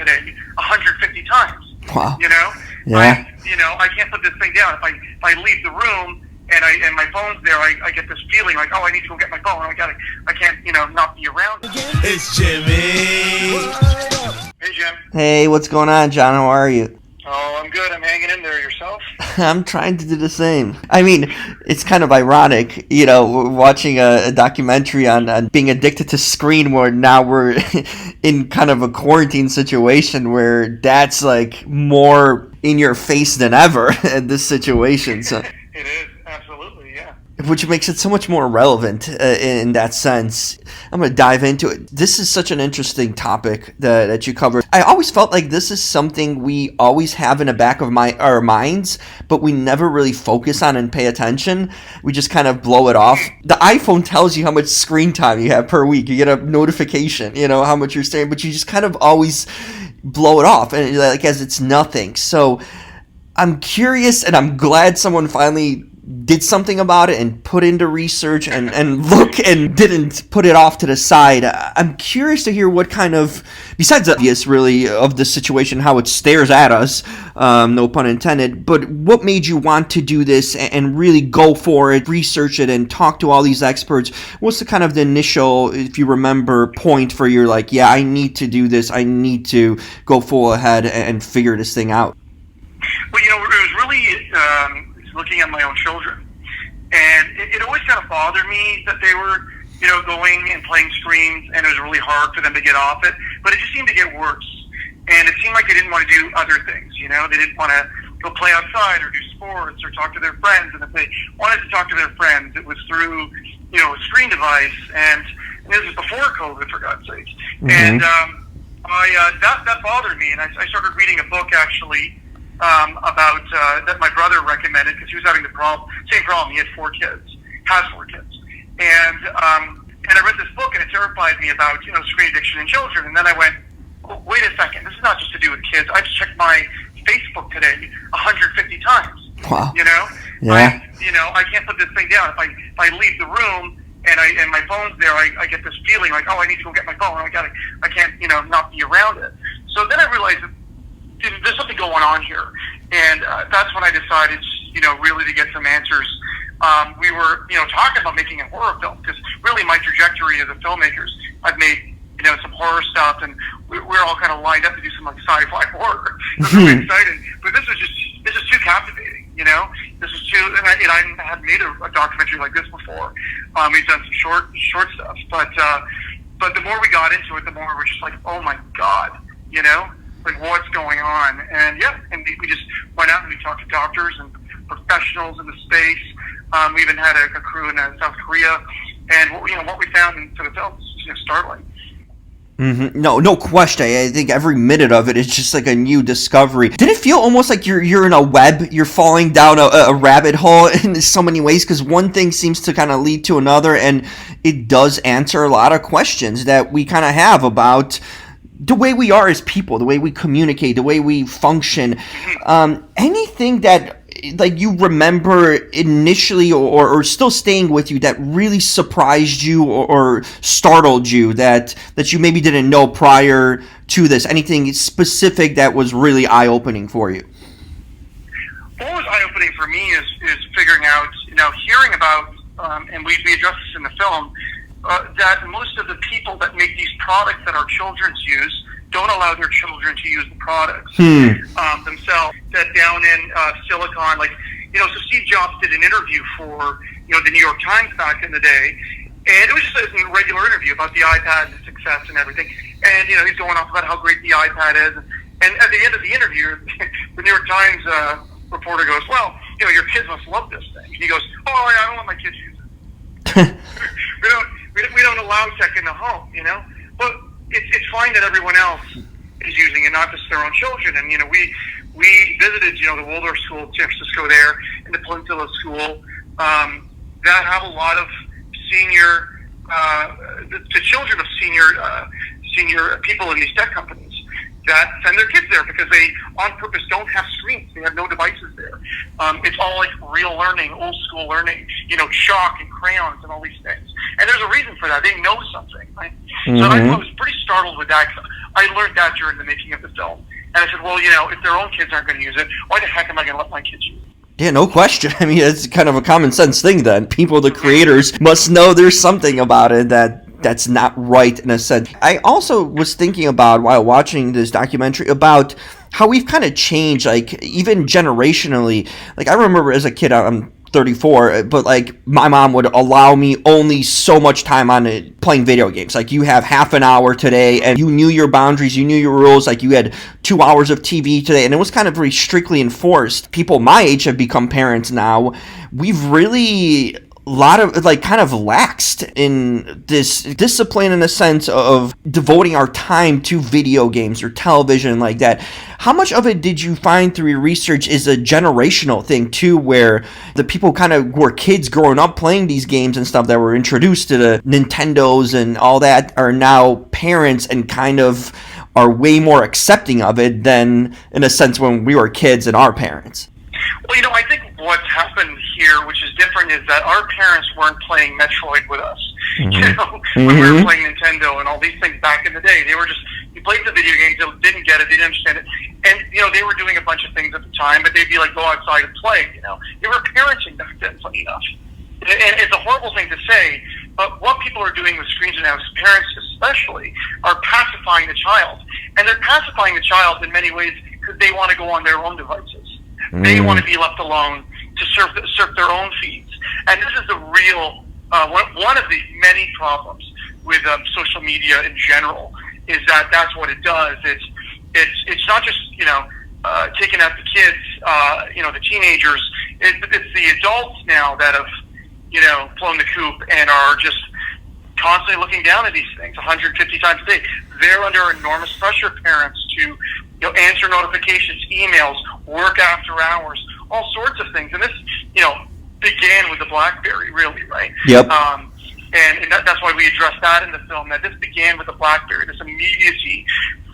today 150 times. Wow. You know, Yeah. I can't put this thing down. If I leave the room and my phone's there, I get this feeling like, oh, I need to go get my phone. I can't, not be around. It's Jimmy. Hey, Jim. Hey, what's going on, John? How are you? Oh, I'm good. I'm hanging in there. Yourself? I'm trying to do the same. I mean, it's kind of ironic, watching a documentary on being addicted to screen, where now we're in kind of a quarantine situation where that's like more in your face than ever in this situation. So. It is, absolutely, yeah. Which makes it so much more relevant in that sense. I'm going to dive into it. This is such an interesting topic that you covered. I always felt like this is something we always have in the back of our minds, but we never really focus on and pay attention. We just kind of blow it off. The iPhone tells you how much screen time you have per week. You get a notification, how much you're staying, but you just kind of always blow it off, and like as it's nothing. So I'm curious, and I'm glad someone finally did something about it and put into research and look and didn't put it off to the side. I'm curious to hear what kind of, besides the obvious really of the situation, how it stares at us, no pun intended, but what made you want to do this and really go for it, research it, and talk to all these experts? What's the kind of the initial, if you remember, point for you're like, yeah, I need to do this, I need to go full ahead and figure this thing out? Well, it was really looking at my own children. And it always kind of bothered me that they were, going and playing screens, and it was really hard for them to get off it. But it just seemed to get worse. And it seemed like they didn't want to do other things, They didn't want to go play outside or do sports or talk to their friends. And if they wanted to talk to their friends, it was through, a screen device. And this was before COVID, for God's sake. Mm-hmm. And that bothered me. And I started reading a book, actually, about that my brother recommended, because he was having same problem. He had 4 kids, has 4 kids, and I read this book, and it terrified me about screen addiction in children. And then I went, oh, wait a second, this is not just to do with kids. I've checked my Facebook today 150 times. Wow. Yeah. I can't put this thing down. If I leave the room and my phone's there, I get this feeling like, oh, I need to go get my phone. I can't not be around it. So then I realized that there's something going on here, and that's when I decided, really to get some answers. We were, talking about making a horror film, because really my trajectory as a filmmaker, I've made, some horror stuff, and we're all kind of lined up to do some like sci-fi horror. It was really exciting, but this is too captivating. This is too, and I hadn't made a documentary like this before. We've done some short stuff, but the more we got into it, the more we're just like, oh my God, like what's going on. And we just went out and we talked to doctors and professionals in the space. We even had a crew in South Korea, and what we found for the film is startling. Mm-hmm. No question. I think every minute of it is just like a new discovery. Did it feel almost like you're in a web? You're falling down a rabbit hole in so many ways, because one thing seems to kind of lead to another, and it does answer a lot of questions that we kind of have about the way we are as people, the way we communicate, the way we function. Anything that like you remember initially or still staying with you that really surprised you or startled you that you maybe didn't know prior to this? Anything specific that was really eye-opening for you? What was eye-opening for me is figuring out, hearing about, and we address this in the film, that most of the people that make these products that our children use don't allow their children to use the products themselves. That down in Silicon, so Steve Jobs did an interview for, the New York Times back in the day, and it was just a regular interview about the iPad and success and everything. And, he's going off about how great the iPad is. And at the end of the interview, the New York Times reporter goes, well, your kids must love this thing. And he goes, oh, I don't want my kids to use it. we don't allow tech in the home, But it's fine that everyone else is using it, not just their own children. And, we visited, the Waldorf School in San Francisco there, and the Peninsula School, that have a lot of senior, the children of senior people in these tech companies that send their kids there because they, on purpose, don't have screens. They have no devices there. It's all like real learning, old school learning, chalk and crayons and all these things. And there's a reason for that. They know something, right? Mm-hmm. So I was pretty startled with that. I I learned that during the making of the film. And I said, well, you know, if their own kids aren't going to use it, why the heck am I going to let my kids use it? Yeah, no question. I mean, it's kind of a common sense thing then. People, the creators, must know there's something about it that's not right in a sense. I also was thinking about, while watching this documentary, about how we've kind of changed, like, even generationally. Like, I remember as a kid, I'm 34, but like my mom would allow me only so much time on it playing video games. Like, you have half an hour today, and you knew your boundaries, you knew your rules. Like, you had 2 hours of TV today, and it was kind of very strictly enforced. People my age have become parents now. We've really lot of like kind of laxed in this discipline, in the sense of devoting our time to video games or television like that. How much of it did you find through your research is a generational thing too, where the people kind of were kids growing up playing these games and stuff that were introduced to the Nintendos and all that are now parents and kind of are way more accepting of it than, in a sense, when we were kids and our parents? Well, you know, I think what's happened here, which is different, is that our parents weren't playing Metroid with us. Mm-hmm. You know, when we were playing Nintendo and all these things back in the day, they were just, you played the video games, they didn't get it, they didn't understand it. And, you know, they were doing a bunch of things at the time, but they'd be like, go outside and play, you know. They were parenting back then, funny enough. And it's a horrible thing to say, but what people are doing with screens now, parents especially, are pacifying the child. And they're pacifying the child in many ways because they want to go on their own devices. They want to be left alone to surf their own feeds. And this is the real, one of the many problems with social media in general, is that that's what it does. It's not just, you know, taking out the kids, you know, the teenagers. It's the adults now that have, you know, flown the coop and are just constantly looking down at these things 150 times a day. They're under enormous pressure, parents, to, you know, answer notifications, emails, work after hours, all sorts of things. And this, you know, began with the BlackBerry, really, right? Yep. And that's why we addressed that in the film, that this began with the BlackBerry, this immediacy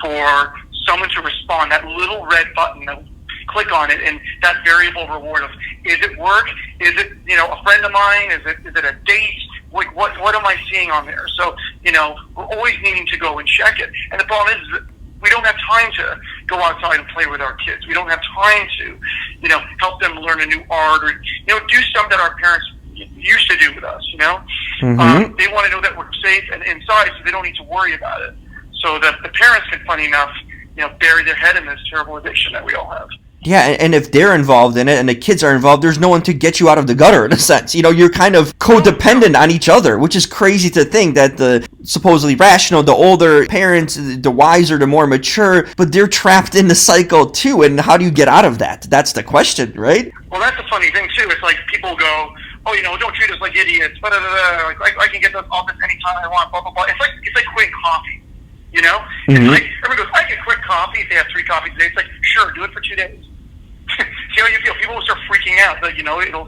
for someone to respond, that little red button, that click on it, and that variable reward of, is it work? Is it, you know, a friend of mine? Is it a date? Like, what am I seeing on there? So, you know, we're always needing to go and check it. And the problem is that we don't have time to go outside and play with our kids. We don't have time to, you know, help them learn a new art or, you know, do stuff that our parents used to do with us, you know? Mm-hmm. They want to know that we're safe and inside, so they don't need to worry about it. So that the parents can, funny enough, you know, bury their head in this terrible addiction that we all have. Yeah, and if they're involved in it and the kids are involved, there's no one to get you out of the gutter, in a sense. You know, you're kind of codependent on each other, which is crazy to think that the supposedly rational, the older parents, the wiser, the more mature, but they're trapped in the cycle too. And how do you get out of that? That's the question, right? Well, that's the funny thing too. It's like people go, oh, you know, don't treat us like idiots. Blah, blah, blah, blah. Like, I can get this office anytime I want. Blah blah blah. It's like quitting coffee. You know, it's like everyone goes, I can quit coffee if they have 3 coffees a day. It's like, sure, do it for 2 days. See how you feel? People will start freaking out. Like, you know, it'll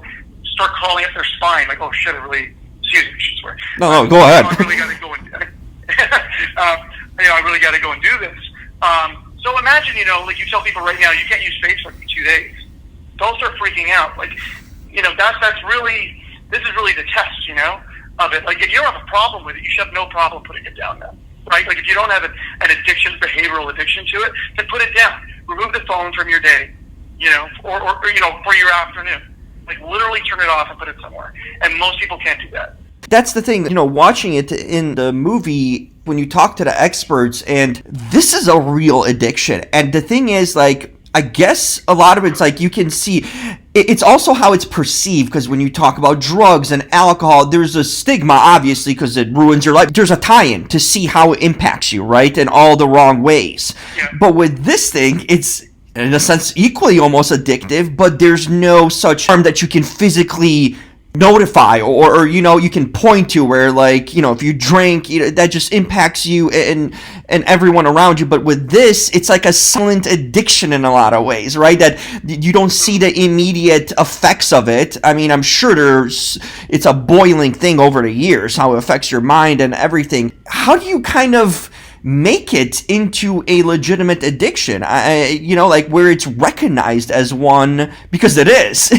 start crawling up their spine. Like, oh shit, I really, excuse me, I should swear. No, go ahead. I really got to go and, you know, I really got to go and do this. So imagine, you know, like you tell people right now, you can't use Facebook for 2 days. Don't start freaking out. Like, you know, that's really, this is really the test, you know, of it. Like, if you don't have a problem with it, you should have no problem putting it down then. Right? Like, if you don't have an addiction, behavioral addiction to it, then put it down. Remove the phone from your day, you know, or you know, for your afternoon. Like, literally turn it off and put it somewhere. And most people can't do that. That's the thing, you know, watching it in the movie, when you talk to the experts, and this is a real addiction. And the thing is, like, I guess a lot of it's like you can see it's also how it's perceived, because when you talk about drugs and alcohol, there's a stigma, obviously, because it ruins your life. There's a tie-in to see how it impacts you, right, in all the wrong ways. Yeah. But with this thing, it's in a sense equally almost addictive, but there's no such harm that you can physically notify or you know, you can point to where, like, you know, if you drink, you know, that just impacts you and everyone around you. But with this, it's like a silent addiction in a lot of ways, right? That you don't see the immediate effects of it. I mean, I'm sure it's a boiling thing over the years, how it affects your mind and everything. How do you kind of make it into a legitimate addiction, like where it's recognized as one, because it is.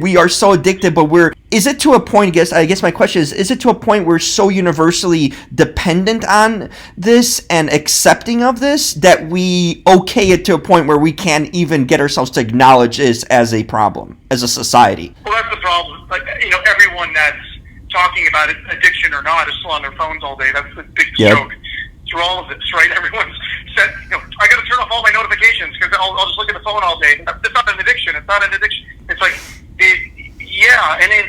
We are so addicted, but is it to a point, I guess my question is it to a point where we're so universally dependent on this and accepting of this that we okay it to a point where we can't even get ourselves to acknowledge this as a problem, as a society? Well, that's the problem. Like, everyone that's talking about it, addiction or not, is still on their phones all day. That's the big joke through all of this, right? Everyone's said, I got to turn off all my notifications because I'll just look at the phone all day. It's not an addiction. It's not an addiction. It's like, and then,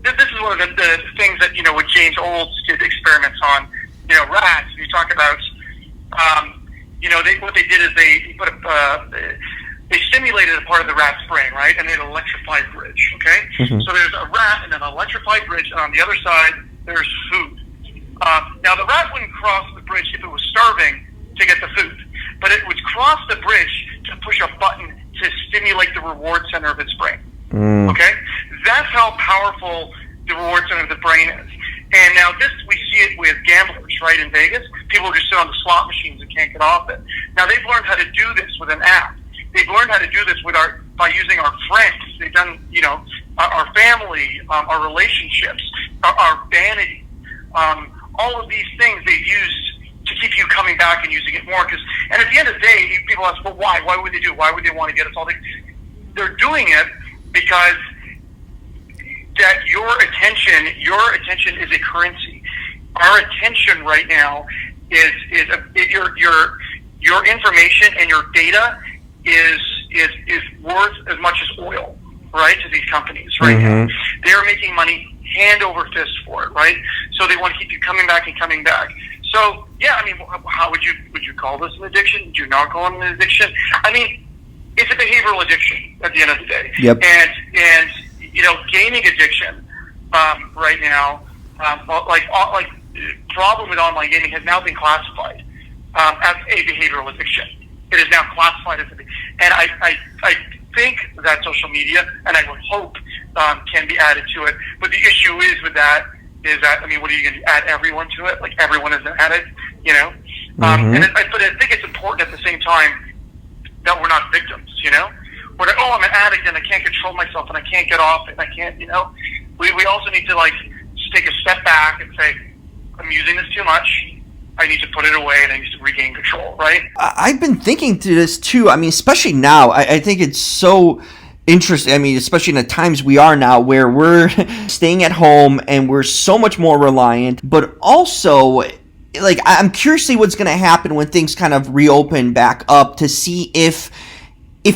this is one of the things that, when James Olds did experiments on, rats, you talk about, what they did is they put they stimulated a part of the rat's brain, right? And they had an electrified bridge, okay? Mm-hmm. So there's a rat and an electrified bridge, and on the other side, there's food. Now, the rat wouldn't cross the bridge if it was starving to get the food, but it would cross the bridge to push a button to stimulate the reward center of its brain, okay? That's how powerful the reward center of the brain is. And now we see it with gamblers, right, in Vegas. People just sit on the slot machines and can't get off it. Now, they've learned how to do this with an app. They've learned how to do this by using our friends. They've done, our family, our relationships, our vanity. All of these things they've used to keep you coming back and using it more. And at the end of the day, people ask, well, why? Why would they do it? Why would they want to get us all? They're doing it because that your attention is a currency. Our attention right now is your information and your data is worth as much as oil, right, to these companies right now. They're making money hand over fist for it, right? So they want to keep you coming back and coming back. So how would you call this an addiction? Would you not call it an addiction? It's a behavioral addiction at the end of the day. Yep. And gaming addiction right now, problem with online gaming has now been classified as a behavioral addiction. It is now classified as and I think that social media, and I would hope, can be added to it. But the issue is that, what are you going to add everyone to it? Like, everyone is an addict, but I think it's important at the same time that we're not victims, We're like, I'm an addict and I can't control myself and I can't get off it and I can't, We also need to, just take a step back and say, I'm using this too much. I need to put it away and I need to regain control, right? I've been thinking through this too. Especially now, I think it's so interesting. Especially in the times we are now where we're staying at home and we're so much more reliant, but also, I'm curious to see what's going to happen when things kind of reopen back up, to see if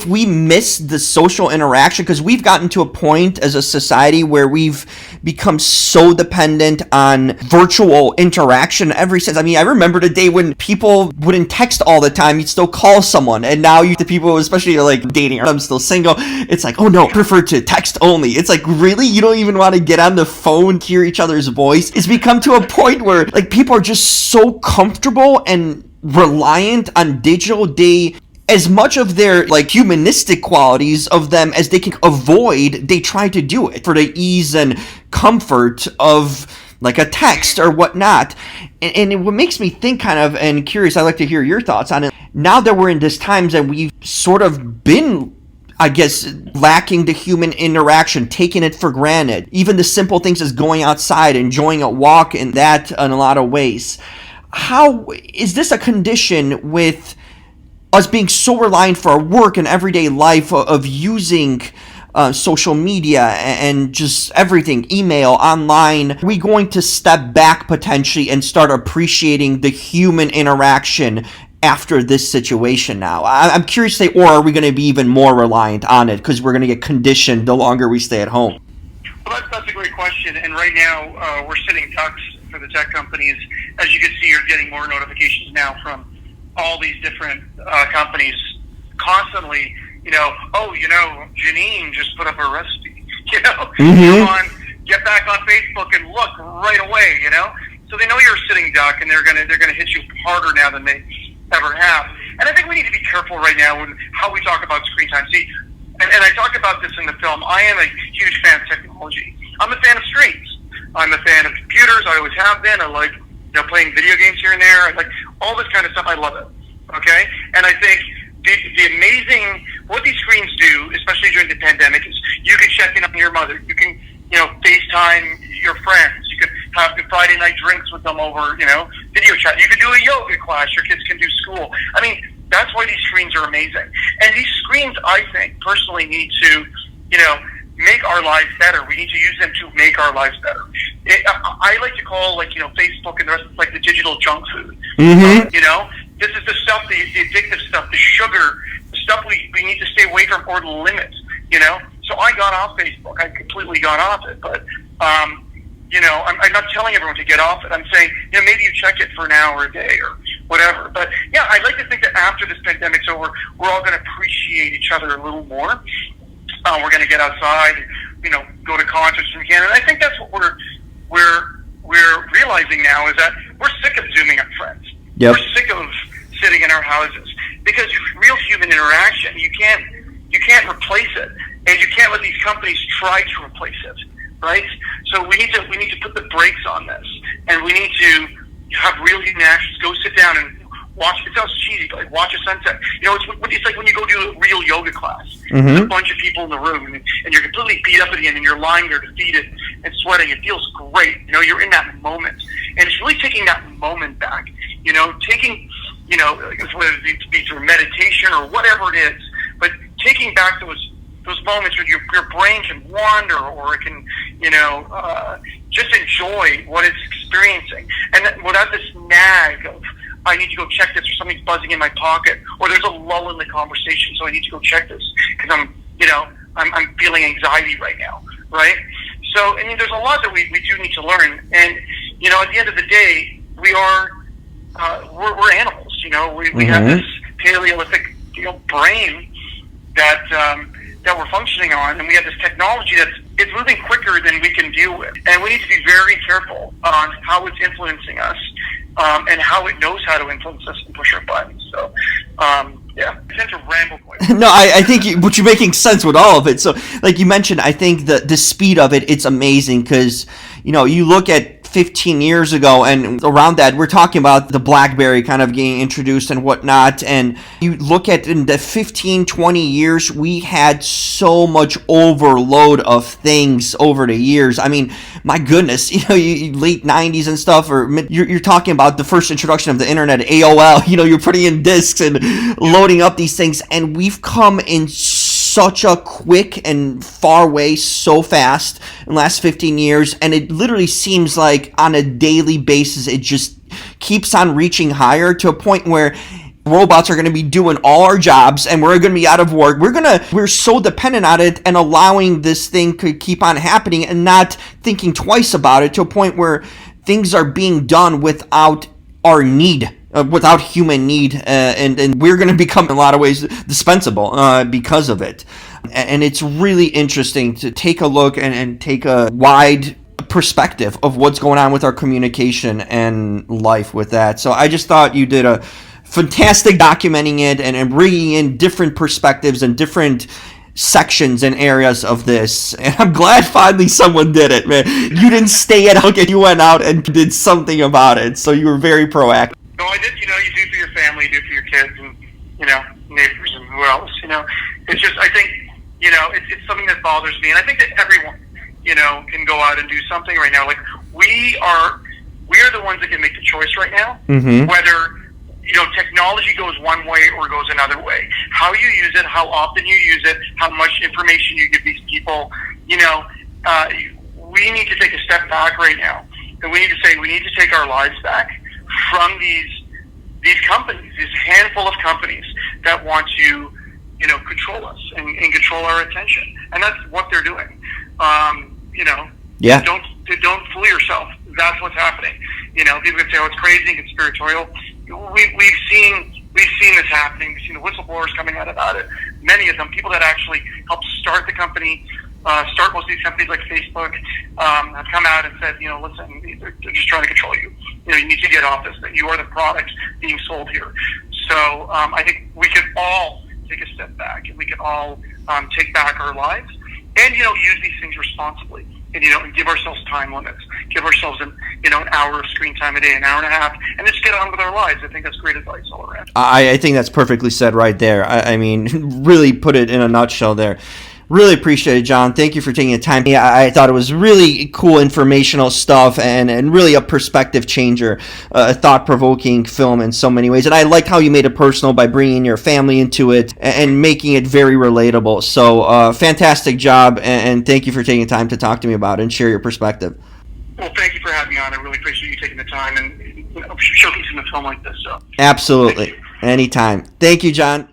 we miss the social interaction, because we've gotten to a point as a society where we've become so dependent on virtual interaction every sense. I remember the day when people wouldn't text all the time, you'd still call someone, and now the people, especially dating, I'm still single, it's like, oh no, I prefer to text only. It's like, really? You don't even want to get on the phone, hear each other's voice? It's become to a point where people are just so comfortable and reliant on digital. As much of their humanistic qualities of them as they can avoid, they try to do it for the ease and comfort of a text or whatnot. And what makes me think kind of, and curious, I'd like to hear your thoughts on it. Now that we're in this times that we've sort of been, I guess, lacking the human interaction, taking it for granted, even the simple things as going outside, enjoying a walk, and that in a lot of ways. How is this a condition with us being so reliant for our work and everyday life of using social media and just everything, email, online? Are we going to step back potentially and start appreciating the human interaction after this situation now? I'm curious to say, or are we going to be even more reliant on it because we're going to get conditioned the longer we stay at home? Well, that's a great question. And right now, we're sitting ducks for the tech companies. As you can see, you're getting more notifications now from all these different companies constantly, Janine just put up a recipe, come on, get back on Facebook and look right away, so they know you're a sitting duck and they're gonna hit you harder now than they ever have. And I think we need to be careful right now with how we talk about screen time. See, and I talk about this in the film, I am a huge fan of technology. I'm a fan of screens. I'm a fan of computers. I always have been. I like playing video games here and there, like all this kind of stuff. I love it. Okay, and I think the amazing what these screens do, especially during the pandemic, is you can check in on your mother. You can FaceTime your friends. You could have the Friday night drinks with them over video chat. You could do a yoga class. Your kids can do school. I mean, that's why these screens are amazing. And these screens, I think, personally need to make our lives better. We need to use them to make our lives better. I like to call Facebook and the rest of like the digital junk food. Mm-hmm. This is the stuff, the addictive stuff, the sugar, the stuff we need to stay away from or limit. So I got off Facebook. I completely got off it, but I'm not telling everyone to get off it. I'm saying maybe you check it for an hour a day or whatever. But yeah, I'd like to think that after this pandemic's over, we're all going to appreciate each other a little more. We're going to get outside, go to concerts when we can. And I think that's what we're realizing now is that we're sick of Zooming on friends. Yep. We're sick of sitting in our houses because real human interaction, you can't replace it, and you can't let these companies try to replace it, right? So we need to put the brakes on this, and we need to have real human actions. Go sit down and watch. It sounds cheesy, but watch a sunset. It's like when you go do a real yoga class. Mm-hmm. There's a bunch of people in the room, and you're completely beat up at the end, and you're lying there defeated and sweating. It feels great. You're in that moment, and it's really taking that moment back. Taking, whether it be through meditation or whatever it is, but taking back those moments when your brain can wander or it can, just enjoy what it's experiencing, and without this nag of I need to go check this, or something's buzzing in my pocket, or there's a lull in the conversation, so I need to go check this because I'm feeling anxiety right now, right? So there's a lot that we do need to learn, and at the end of the day, we're animals. We Mm-hmm. have this Paleolithic brain that we're functioning on, and we have this technology it's moving quicker than we can deal with, and we need to be very careful on how it's influencing us, and how it knows how to influence us and push our buttons. So, yeah, I tend to ramble quite. No, I think but you're making sense with all of it. So, like you mentioned, I think the speed of it's amazing because you look at 15 years ago, and around that, we're talking about the BlackBerry kind of getting introduced and whatnot, and you look at in the 15, 20 years, we had so much overload of things over the years. I mean, my goodness, late 90s and stuff, or you're talking about the first introduction of the internet, AOL, you're putting in discs and loading up these things, and we've come in such a quick and far way so fast in the last 15 years, and it literally seems like on a daily basis it just keeps on reaching higher to a point where robots are going to be doing all our jobs and we're going to be out of work. We're so dependent on it, and allowing this thing to keep on happening and not thinking twice about it to a point where things are being done without our need. Without human need, and we're going to become in a lot of ways dispensable because of it. And it's really interesting to take a look and take a wide perspective of what's going on with our communication and life with that. So I just thought you did a fantastic documenting it and bringing in different perspectives and different sections and areas of this, and I'm glad finally someone did it, man. You didn't stay at home, you went out and did something about it, so you were very proactive. No, I did. You do for your family, you do for your kids, and neighbors, and who else. It's just I think it's something that bothers me, and I think that everyone can go out and do something right now. Like we are the ones that can make the choice right now, mm-hmm. whether technology goes one way or goes another way. How you use it, how often you use it, how much information you give these people. We need to take a step back right now, and we need to say we need to take our lives back from these companies, this handful of companies that want to, control us and control our attention, and that's what they're doing. Yeah. Don't fool yourself. That's what's happening. People can say, "Oh, it's crazy and conspiratorial." We've seen this happening. We've seen the whistleblowers coming out about it. Many of them, people that actually helped start the company. Start most of these companies like Facebook have come out and said, listen, they're just trying to control you. You need to get off this. That you are the product being sold here. So I think we can all take a step back, and we can all take back our lives, and use these things responsibly, and give ourselves time limits, give ourselves an an hour of screen time a day, an hour and a half, and just get on with our lives. I think that's great advice all around. I think that's perfectly said right there. I mean, really put it in a nutshell there. Really appreciate it, Jon. Thank you for taking the time. Yeah, I thought it was really cool informational stuff and really a perspective changer, a thought-provoking film in so many ways. And I liked how you made it personal by bringing your family into it and making it very relatable. So fantastic job, and thank you for taking the time to talk to me about it and share your perspective. Well, thank you for having me on. I really appreciate you taking the time and showcasing a film like this. So Absolutely. Anytime. Thank you, Jon.